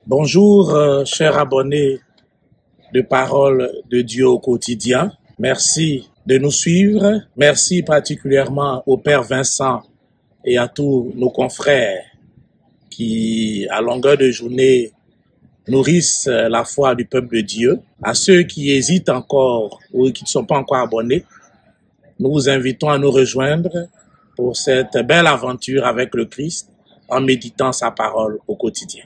Bonjour, chers abonnés de Parole de Dieu au quotidien. Merci de nous suivre. Merci particulièrement au Père Vincent et à tous nos confrères qui, à longueur de journée, nourrissent la foi du peuple de Dieu. À ceux qui hésitent encore ou qui ne sont pas encore abonnés, nous vous invitons à nous rejoindre pour cette belle aventure avec le Christ en méditant sa parole au quotidien.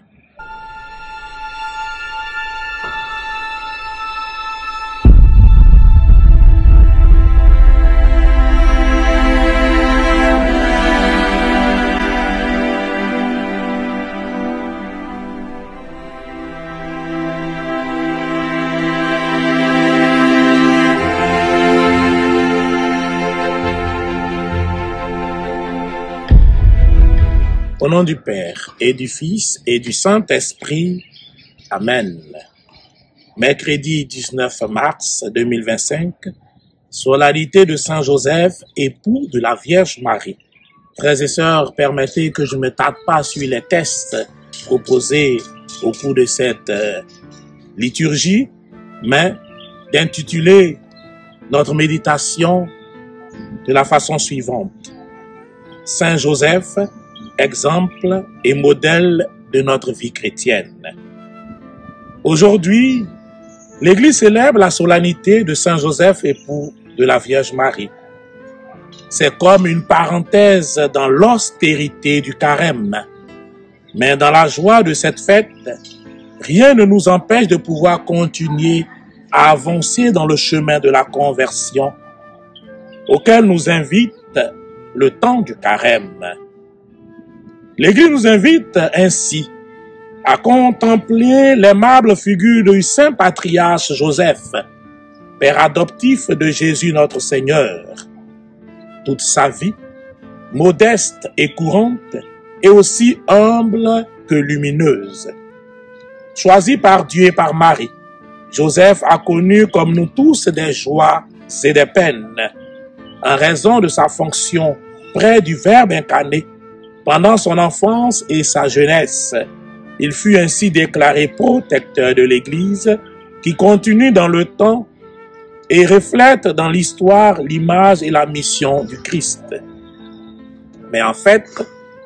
Au nom du Père et du Fils et du Saint-Esprit, Amen. Mercredi 19 mars 2025, solennité de Saint Joseph, époux de la Vierge Marie. Frères et sœurs, permettez que je ne me tarde pas sur les tests proposés au cours de cette liturgie, mais d'intituler notre méditation de la façon suivante. Saint Joseph, exemple et modèle de notre vie chrétienne. Aujourd'hui, l'Église célèbre la solennité de Saint Joseph, époux de la Vierge Marie. C'est comme une parenthèse dans l'austérité du carême. Mais dans la joie de cette fête, rien ne nous empêche de pouvoir continuer à avancer dans le chemin de la conversion auquel nous invite le temps du carême. L'Église nous invite ainsi à contempler l'aimable figure du saint patriarche Joseph, père adoptif de Jésus notre Seigneur. Toute sa vie, modeste et courante, est aussi humble que lumineuse. Choisi par Dieu et par Marie, Joseph a connu comme nous tous des joies et des peines, en raison de sa fonction près du Verbe incarné. Pendant son enfance et sa jeunesse, il fut ainsi déclaré protecteur de l'Église qui continue dans le temps et reflète dans l'histoire l'image et la mission du Christ. Mais en fait,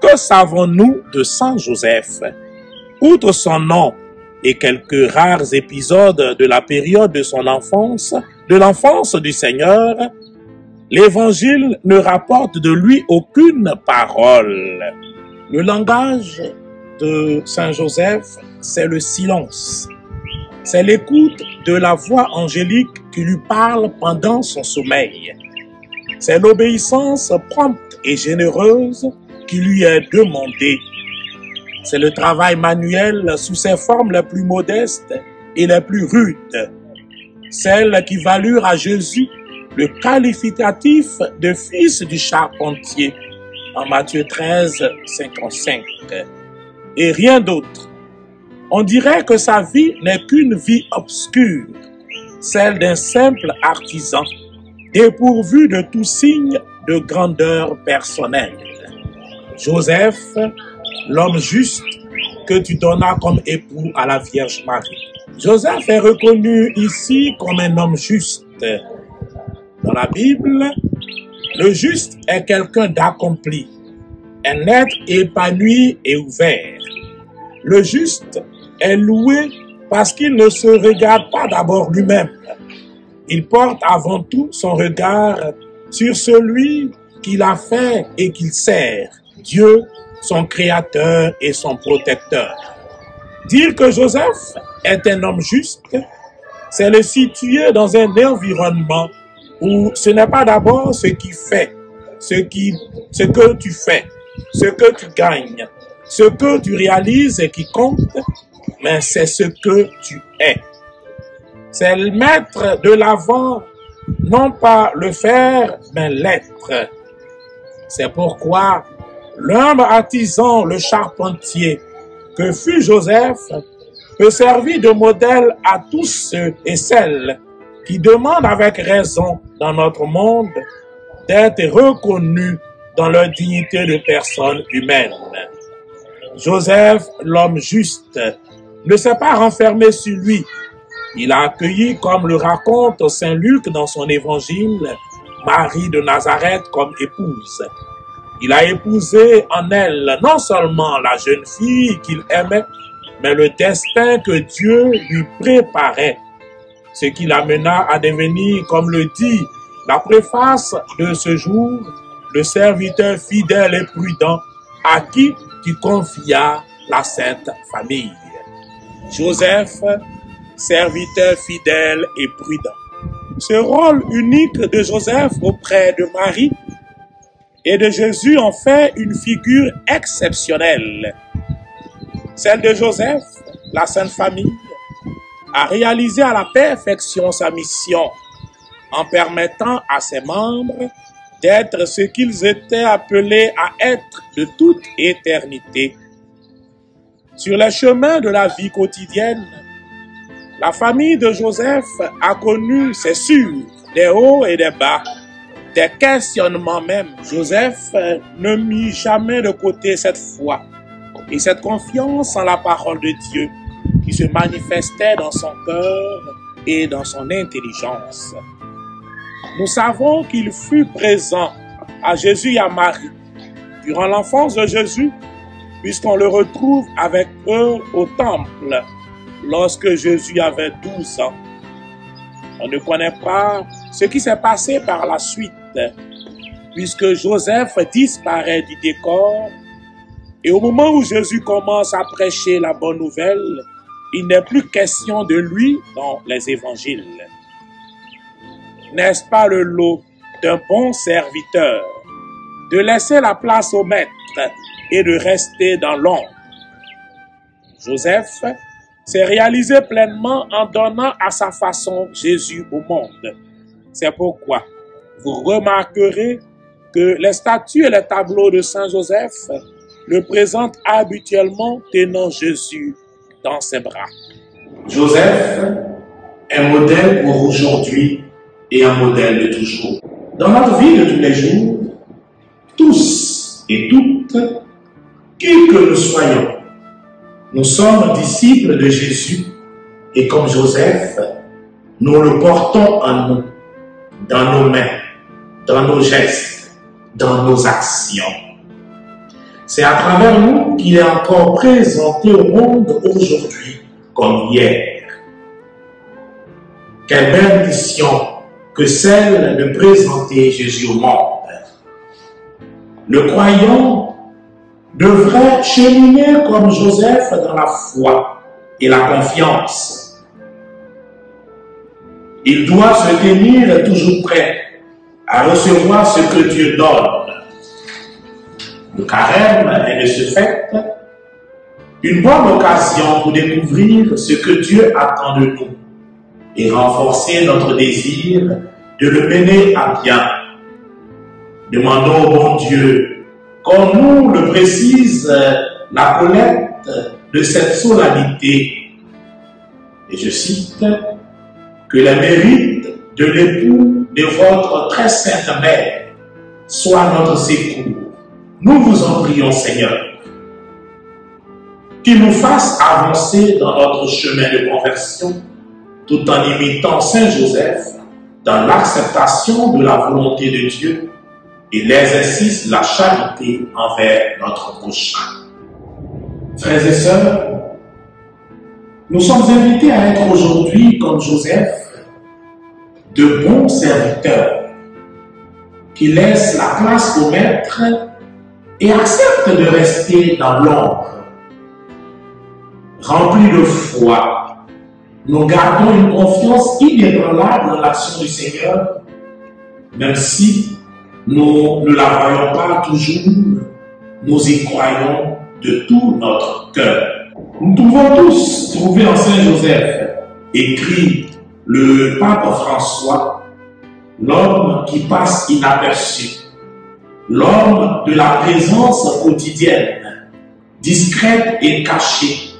que savons-nous de Saint Joseph? Outre son nom et quelques rares épisodes de la période de son enfance, de l'enfance du Seigneur, l'Évangile ne rapporte de lui aucune parole. Le langage de Saint Joseph, c'est le silence. C'est l'écoute de la voix angélique qui lui parle pendant son sommeil. C'est l'obéissance prompte et généreuse qui lui est demandée. C'est le travail manuel sous ses formes les plus modestes et les plus rudes. Celles qui valurent à Jésus le qualificatif de fils du charpentier en Matthieu 13, 55. Et rien d'autre. On dirait que sa vie n'est qu'une vie obscure, celle d'un simple artisan, dépourvu de tout signe de grandeur personnelle. Joseph, l'homme juste que tu donnas comme époux à la Vierge Marie. Joseph est reconnu ici comme un homme juste. Dans la Bible, le juste est quelqu'un d'accompli, un être épanoui et ouvert. Le juste est loué parce qu'il ne se regarde pas d'abord lui-même. Il porte avant tout son regard sur celui qu'il a fait et qu'il sert, Dieu, son créateur et son protecteur. Dire que Joseph est un homme juste, c'est le situer dans un environnement où ce n'est pas d'abord ce qui fait, ce que tu fais, ce que tu gagnes, ce que tu réalises et qui compte, mais c'est ce que tu es. C'est le mettre de l'avant, non pas le faire, mais l'être. C'est pourquoi l'humble artisan, le charpentier, que fut Joseph, peut servir de modèle à tous ceux et celles qui demandent avec raison dans notre monde d'être reconnus dans leur dignité de personne humaine. Joseph, l'homme juste, ne s'est pas renfermé sur lui. Il a accueilli, comme le raconte saint Luc dans son évangile, Marie de Nazareth comme épouse. Il a épousé en elle non seulement la jeune fille qu'il aimait, mais le destin que Dieu lui préparait, ce qui l'amena à devenir, comme le dit la préface de ce jour, le serviteur fidèle et prudent à qui tu confia la Sainte Famille. Joseph, serviteur fidèle et prudent. Ce rôle unique de Joseph auprès de Marie et de Jésus en fait une figure exceptionnelle. Celle de Joseph, la Sainte Famille, a réalisé à la perfection sa mission en permettant à ses membres d'être ce qu'ils étaient appelés à être de toute éternité. Sur les chemins de la vie quotidienne, la famille de Joseph a connu, c'est sûr, des hauts et des bas, des questionnements même. Joseph ne mit jamais de côté cette foi et cette confiance en la parole de Dieu qui se manifestait dans son cœur et dans son intelligence. Nous savons qu'il fut présent à Jésus et à Marie durant l'enfance de Jésus, puisqu'on le retrouve avec eux au temple lorsque Jésus avait 12 ans. On ne connaît pas ce qui s'est passé par la suite, puisque Joseph disparaît du décor et au moment où Jésus commence à prêcher la bonne nouvelle, il n'est plus question de lui dans les évangiles. N'est-ce pas le lot d'un bon serviteur de laisser la place au maître et de rester dans l'ombre? Joseph s'est réalisé pleinement en donnant à sa façon Jésus au monde. C'est pourquoi vous remarquerez que les statues et les tableaux de Saint Joseph le présentent habituellement tenant Jésus dans ses bras. Joseph est un modèle pour aujourd'hui et un modèle de toujours. Dans notre vie de tous les jours, tous et toutes, qui que nous soyons, nous sommes disciples de Jésus et comme Joseph, nous le portons en nous, dans nos mains, dans nos gestes, dans nos actions. C'est à travers nous qu'il est encore présenté au monde aujourd'hui comme hier. Quelle belle mission que celle de présenter Jésus au monde. Le croyant devrait cheminer comme Joseph dans la foi et la confiance. Il doit se tenir toujours prêt à recevoir ce que Dieu donne. Le carême est de ce fait une bonne occasion pour découvrir ce que Dieu attend de nous et renforcer notre désir de le mener à bien. Demandons au bon Dieu, comme nous le précise la collecte de cette solennité, et je cite, que les mérites de l'époux de votre très sainte mère soient notre secours. Nous vous en prions, Seigneur, qu'il nous fasse avancer dans notre chemin de conversion, tout en imitant Saint Joseph dans l'acceptation de la volonté de Dieu et l'exercice de la charité envers notre prochain. Frères et sœurs, nous sommes invités à être aujourd'hui, comme Joseph, de bons serviteurs qui laissent la place au maître et acceptent de rester dans l'ombre. Remplis de foi, nous gardons une confiance inébranlable dans l'action du Seigneur, même si nous ne la voyons pas toujours, nous y croyons de tout notre cœur. Nous pouvons tous trouver en Saint Joseph, écrit le pape François, l'homme qui passe inaperçu, l'homme de la présence quotidienne, discrète et cachée,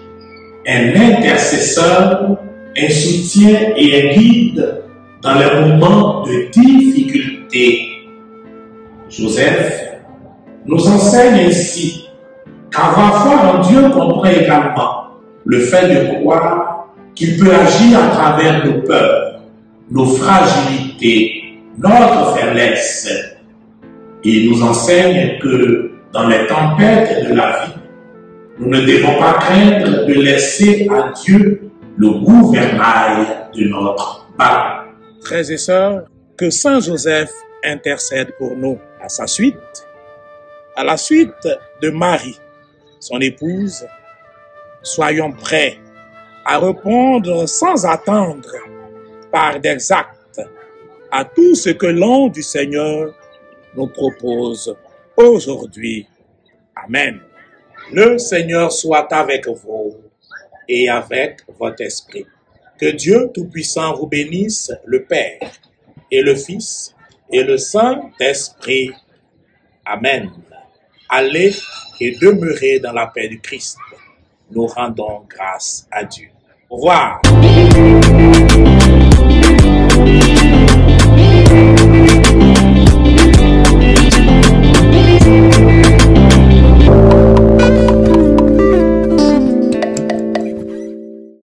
un intercesseur, un soutien et un guide dans les moments de difficulté. Joseph nous enseigne ainsi qu'avoir foi en Dieu comprend également le fait de croire qu'il peut agir à travers nos peurs, nos fragilités, notre faiblesse. Il nous enseigne que dans les tempêtes de la vie, nous ne devons pas craindre de laisser à Dieu le gouvernail de notre bateau. Frères et sœurs, que Saint Joseph intercède pour nous. À la suite de Marie, son épouse, soyons prêts à répondre sans attendre par des actes à tout ce que l'on du Seigneur nous propose aujourd'hui. Amen. Le Seigneur soit avec vous et avec votre esprit. Que Dieu Tout-Puissant vous bénisse, le Père et le Fils et le Saint-Esprit. Amen. Allez et demeurez dans la paix du Christ. Nous rendons grâce à Dieu. Au revoir.